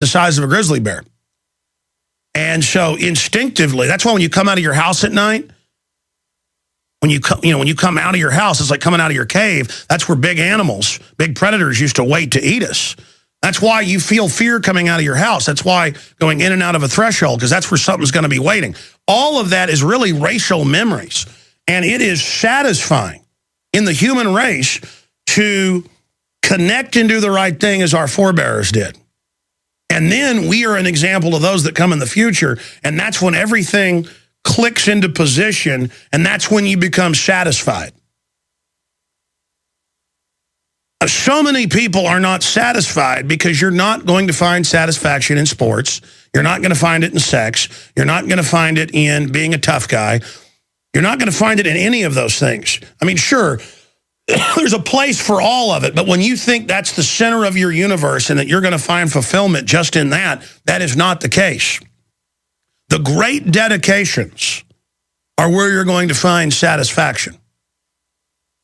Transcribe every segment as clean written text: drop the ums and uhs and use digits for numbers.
the size of a grizzly bear. And so instinctively, that's why when you come out of your house at night, when you come out of your house, it's like coming out of your cave. That's where big animals, big predators used to wait to eat us. That's why you feel fear coming out of your house. That's why going in and out of a threshold, because that's where something's going to be waiting. All of that is really racial memories. And it is satisfying in the human race to connect and do the right thing as our forebears did. And then we are an example of those that come in the future. And that's when everything clicks into position, and that's when you become satisfied. So many people are not satisfied because you're not going to find satisfaction in sports. You're not going to find it in sex. You're not going to find it in being a tough guy. You're not going to find it in any of those things. I mean, sure, there's a place for all of it, but when you think that's the center of your universe and that you're going to find fulfillment just in that, that is not the case. The great dedications are where you're going to find satisfaction.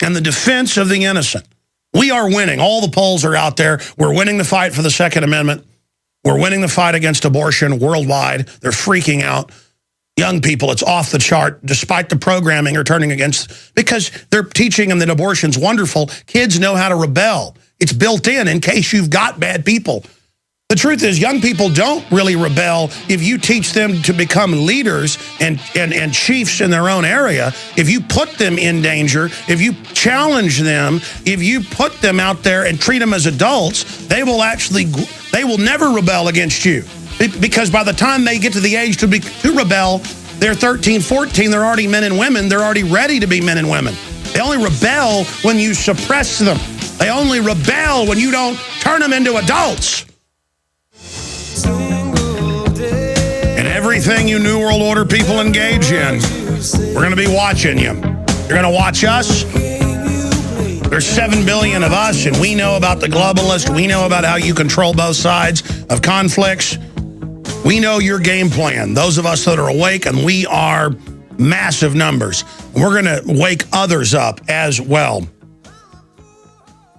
And the defense of the innocent. We are winning. All the polls are out there. We're winning the fight for the Second Amendment. We're winning the fight against abortion worldwide. They're freaking out. Young people, it's off the chart, despite the programming are turning against, because they're teaching them that abortion's wonderful. Kids know how to rebel. It's built in case you've got bad people. The truth is, young people don't really rebel if you teach them to become leaders and chiefs in their own area. If you put them in danger, if you challenge them, if you put them out there and treat them as adults, they will never rebel against you. Because by the time they get to the age to rebel, they're 13, 14, they're already men and women, they're already ready to be men and women. They only rebel when you suppress them. They only rebel when you don't turn them into adults. And everything you New World Order people engage in, we're going to be watching you. You're going to watch us. There's 7 billion of us, and we know about the globalist. We know about how you control both sides of conflicts. We know your game plan, those of us that are awake, and we are massive numbers. We're going to wake others up as well.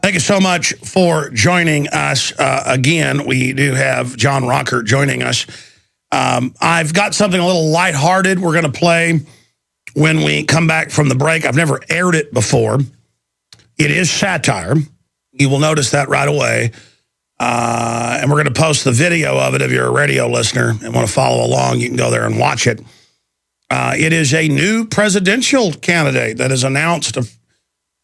Thank you so much for joining us. Again, we do have John Rockert joining us. I've got something a little lighthearted we're going to play when we come back from the break. I've never aired it before. It is satire. You will notice that right away. And we're going to post the video of it if you're a radio listener and want to follow along. You can go there and watch it. It is a new presidential candidate that has announced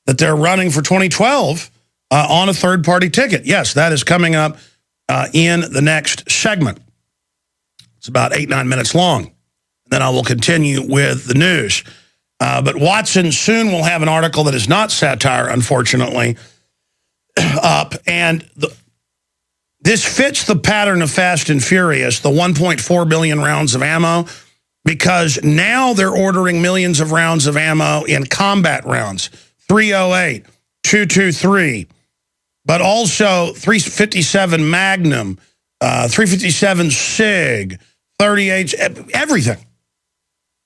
that they're running for 2012 on a third-party ticket. Yes, that is coming up in the next segment. It's about 8-9 minutes long. And then I will continue with the news. But Watson soon will have an article that is not satire, unfortunately, up. And this fits the pattern of Fast and Furious, the 1.4 billion rounds of ammo, because now they're ordering millions of rounds of ammo in combat rounds, 308, 223, but also 357 Magnum, 357 SIG, 38, everything.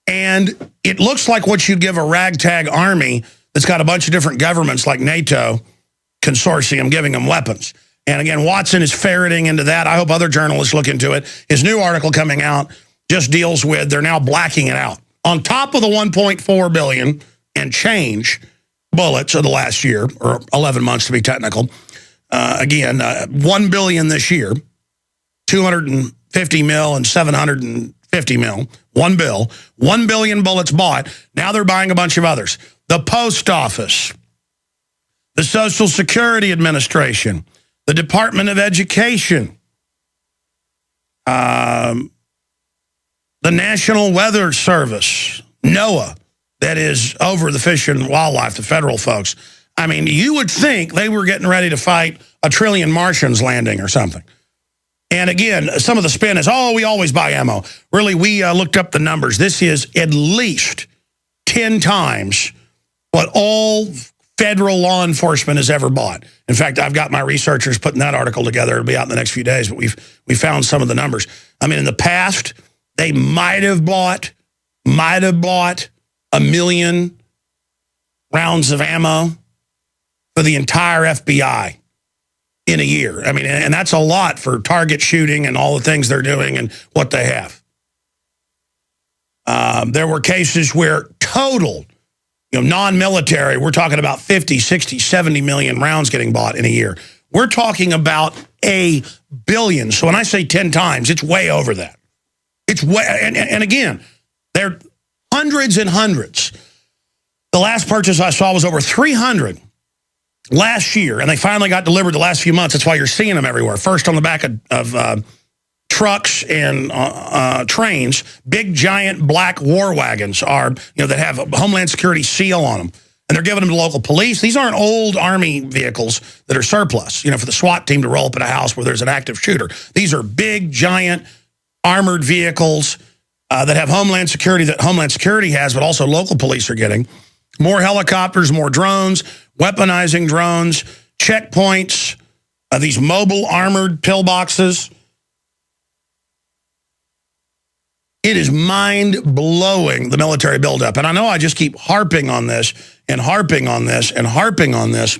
And it looks like what you'd give a ragtag army that's got a bunch of different governments like NATO consortium giving them weapons. And again, Watson is ferreting into that. I hope other journalists look into it. His new article coming out just deals with, they're now blacking it out. On top of the 1.4 billion and change bullets of the last year, or 11 months to be technical, 1 billion this year, 250 mil and 750 mil, 1 billion bullets bought. Now they're buying a bunch of others. The Post Office, the Social Security Administration, the Department of Education, the National Weather Service, NOAA, that is over the fish and wildlife, the federal folks. I mean, you would think they were getting ready to fight a trillion Martians landing or something. And again, some of the spin is, oh, we always buy ammo. Really, we looked up the numbers. This is at least 10 times what all federal law enforcement has ever bought. In fact, I've got my researchers putting that article together. It'll be out in the next few days, but we found some of the numbers. I mean, in the past, they might have bought 1 million rounds of ammo for the entire FBI. in a year. I mean, and that's a lot for target shooting and all the things they're doing and what they have. There were cases where total, non-military, we're talking about 50, 60, 70 million rounds getting bought in a year. We're talking about a billion. So when I say 10 times, it's way over that. It's way, and again, they're hundreds and hundreds. The last purchase I saw was over 300 last year, and they finally got delivered the last few months. That's why you're seeing them everywhere. First on the back of trucks and trains, big giant black war wagons are, that have a Homeland Security seal on them. And they're giving them to local police. These aren't old Army vehicles that are surplus, for the SWAT team to roll up at a house where there's an active shooter. These are big, giant, armored vehicles that have Homeland Security that Homeland Security has, but also local police are getting. More helicopters, more drones, weaponizing drones, checkpoints, these mobile armored pillboxes. It is mind-blowing, the military buildup. And I know I just keep harping on this and harping on this and harping on this.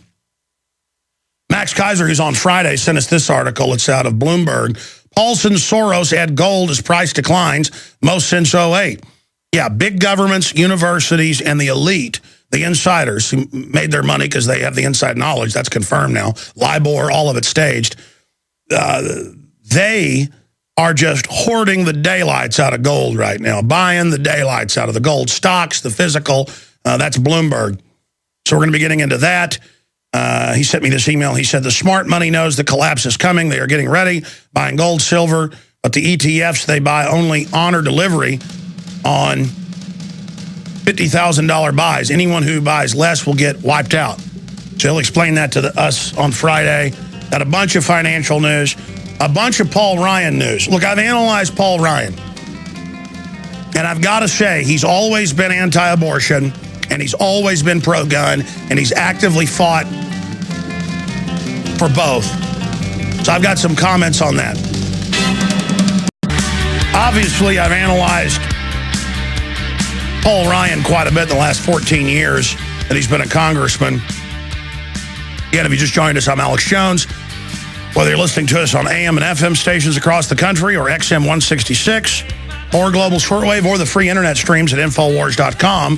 Max Kaiser, who's on Friday, sent us this article. It's out of Bloomberg. Paulson Soros add gold as price declines, most since '08. Yeah, big governments, universities, and the elite, the insiders who made their money because they have the inside knowledge. That's confirmed now. LIBOR, all of it staged. They are just hoarding the daylights out of gold right now, buying the daylights out of the gold stocks, the physical. That's Bloomberg. So we're going to be getting into that. He sent me this email. He said, the smart money knows the collapse is coming. They are getting ready, buying gold, silver, but the ETFs, they buy only honor delivery on $50,000 buys. Anyone who buys less will get wiped out. So he'll explain that to us on Friday. Got a bunch of financial news, a bunch of Paul Ryan news. Look, I've analyzed Paul Ryan, and I've got to say, he's always been anti-abortion, and he's always been pro-gun, and he's actively fought for both. So I've got some comments on that. Obviously, I've analyzed Paul Ryan quite a bit in the last 14 years that he's been a congressman. Again, if you just joined us, I'm Alex Jones. Whether you're listening to us on AM and FM stations across the country or XM 166 or global shortwave or the free internet streams at Infowars.com,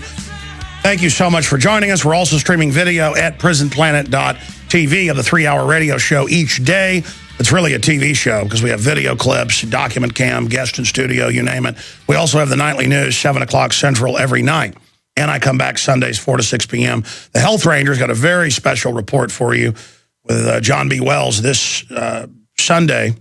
thank you so much for joining us. We're also streaming video at Prisonplanet.tv of the 3-hour radio show each day. It's really a TV show because we have video clips, document cam, guest in studio, you name it. We also have the nightly news, 7 o'clock Central every night. And I come back Sundays, 4 to 6 p.m. The Health Ranger's got a very special report for you with John B. Wells this Sunday,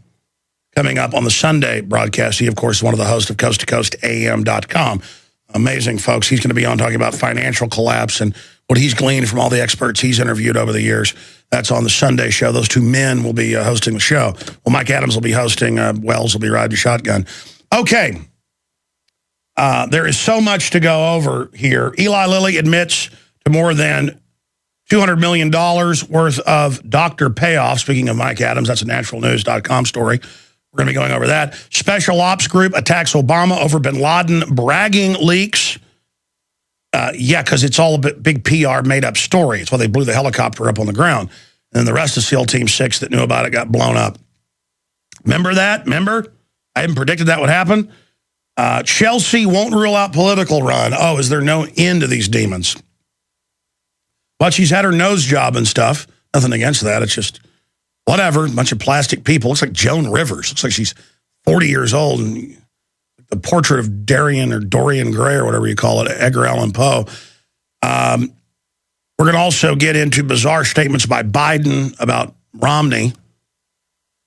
coming up on the Sunday broadcast. He, of course, is one of the hosts of coasttocoastam.com. Amazing, folks. He's going to be on talking about financial collapse and what he's gleaned from all the experts he's interviewed over the years. That's on the Sunday show. Those two men will be hosting the show. Well, Mike Adams will be hosting. Wells will be riding shotgun. Okay. There is so much to go over here. Eli Lilly admits to more than $200 million worth of doctor payoff. Speaking of Mike Adams, that's a naturalnews.com story. We're going to be going over that. Special Ops Group attacks Obama over bin Laden bragging leaks. Yeah, because it's all a big PR made-up story. It's why they blew the helicopter up on the ground. And then the rest of SEAL Team 6 that knew about it got blown up. Remember that? Remember? I hadn't predicted that would happen. Chelsea won't rule out political run. Oh, is there no end to these demons? But she's had her nose job and stuff. Nothing against that. It's just whatever. A bunch of plastic people. Looks like Joan Rivers. Looks like she's 40 years old. And the portrait of Dorian Gray or whatever you call it, Edgar Allan Poe. We're going to also get into bizarre statements by Biden about Romney,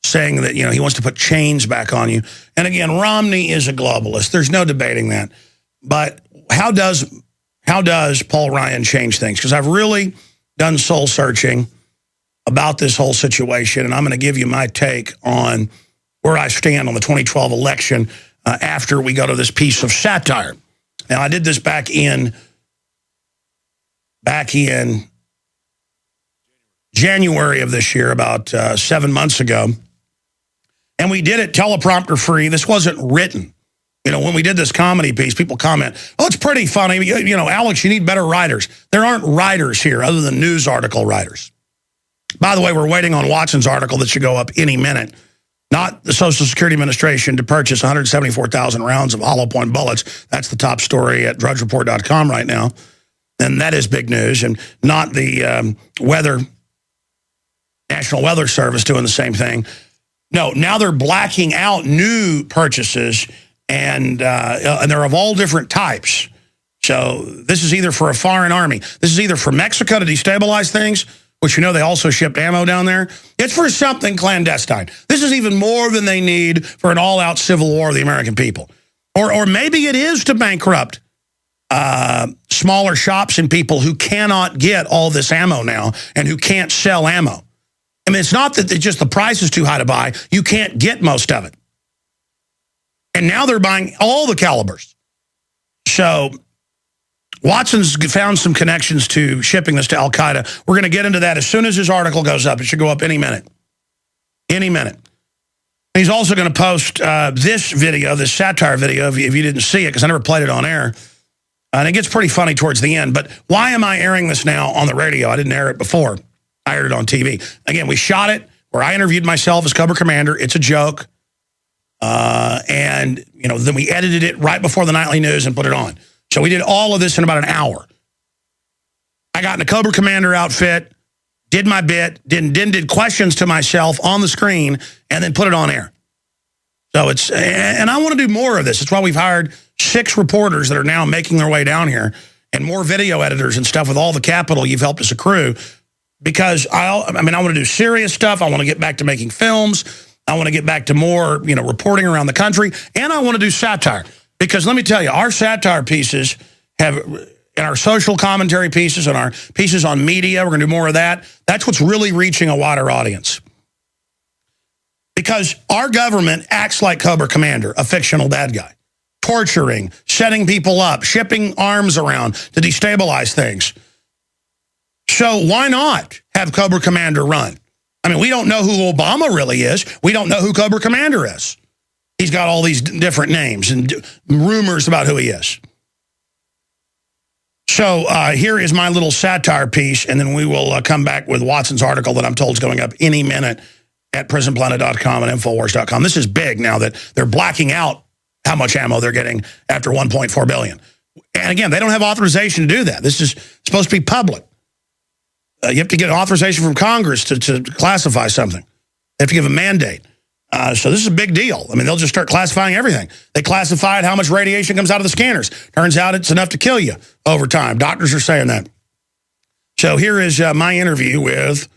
saying that, he wants to put chains back on you. And again, Romney is a globalist. There's no debating that. But how does Paul Ryan change things? Because I've really done soul searching about this whole situation, and I'm going to give you my take on where I stand on the 2012 election after we go to this piece of satire. Now, I did this back in January of this year, about 7 months ago. And we did it teleprompter free. This wasn't written. When we did this comedy piece, people comment, oh, it's pretty funny. Alex, you need better writers. There aren't writers here other than news article writers. By the way, we're waiting on Watson's article that should go up any minute. Not the Social Security Administration to purchase 174,000 rounds of hollow point bullets. That's the top story at drudgereport.com right now. And that is big news. And not the National Weather Service doing the same thing. No, now they're blacking out new purchases, and they're of all different types. So this is either for a foreign army. This is either for Mexico to destabilize things, which you know they also shipped ammo down there. It's for something clandestine. This is even more than they need for an all-out civil war of the American people. Or maybe it is to bankrupt smaller shops and people who cannot get all this ammo now and who can't sell ammo. I mean, it's not that it's just the price is too high to buy. You can't get most of it. And now they're buying all the calibers. So Watson's found some connections to shipping this to Al-Qaeda. We're going to get into that as soon as his article goes up. It should go up any minute. Any minute. He's also going to post this video, this satire video, if you didn't see it, because I never played it on air. And it gets pretty funny towards the end. But why am I airing this now on the radio? I didn't air it before. I aired it on TV. Again, we shot it where I interviewed myself as Cobra Commander. It's a joke. And, you know, then we edited it right before the nightly news and put it on. So we did all of this in about an hour. I got in a Cobra Commander outfit, did my bit, did questions to myself on the screen, and then put it on air. So it's, and I want to do more of this. It's why we've hired 6 reporters that are now making their way down here, and more video editors and stuff with all the capital you've helped us accrue. Because I want to do serious stuff. I want to get back to making films. I want to get back to more, you know, reporting around the country, and I want to do satire. Because let me tell you, our satire pieces have, and our social commentary pieces and our pieces on media, we're going to do more of that. That's what's really reaching a wider audience. Because our government acts like Cobra Commander, a fictional bad guy. Torturing, setting people up, shipping arms around to destabilize things. So why not have Cobra Commander run? I mean, we don't know who Obama really is. We don't know who Cobra Commander is. He's got all these different names and rumors about who he is. So here is my little satire piece, and then we will come back with Watson's article that I'm told is going up any minute at prisonplanet.com and Infowars.com. This is big now that they're blacking out how much ammo they're getting after $1.4 billion. And again, they don't have authorization to do that. This is supposed to be public. You have to get authorization from Congress to classify something. They have to give a mandate. So this is a big deal. I mean, they'll just start classifying everything. They classified how much radiation comes out of the scanners. Turns out it's enough to kill you over time. Doctors are saying that. So here is my interview with,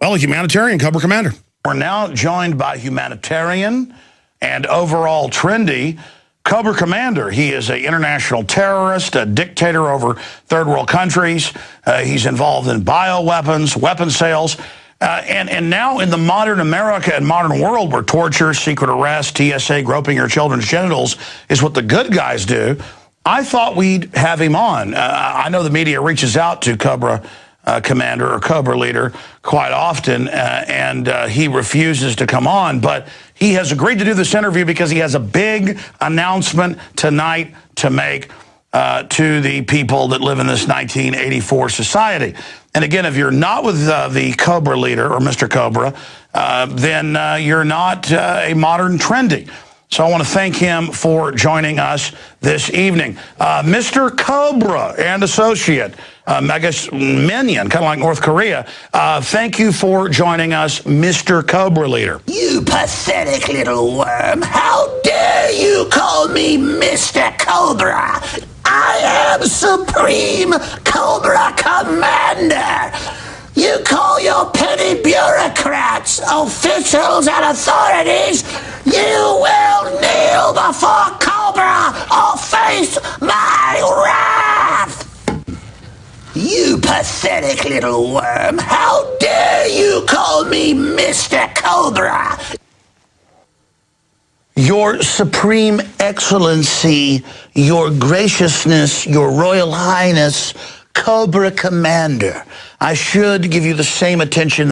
well, a humanitarian Cobra Commander. We're now joined by humanitarian and overall trendy Cobra Commander. He is an international terrorist, a dictator over third world countries. He's involved in bioweapons, weapon sales. And now in the modern America and modern world where torture, secret arrest, TSA, groping your children's genitals is what the good guys do, I thought we'd have him on. I know the media reaches out to Cobra Commander or Cobra Leader quite often, and he refuses to come on. But he has agreed to do this interview because he has a big announcement tonight to make to the people that live in this 1984 society. And again, if you're not with the Cobra Leader or Mr. Cobra, then you're not a modern trendy. So I want to thank him for joining us this evening. Mr. Cobra and associate, I guess minion, kind of like North Korea, thank you for joining us, Mr. Cobra Leader. You pathetic little worm. How dare you call me Mr. Cobra? I am Supreme Cobra Commander. You call your petty bureaucrats, officials, and authorities. You will kneel before Cobra or face my wrath. You pathetic little worm. How dare you call me Mr. Cobra? Your Supreme Excellency, Your Graciousness, Your Royal Highness, Cobra Commander, I should give you the same attention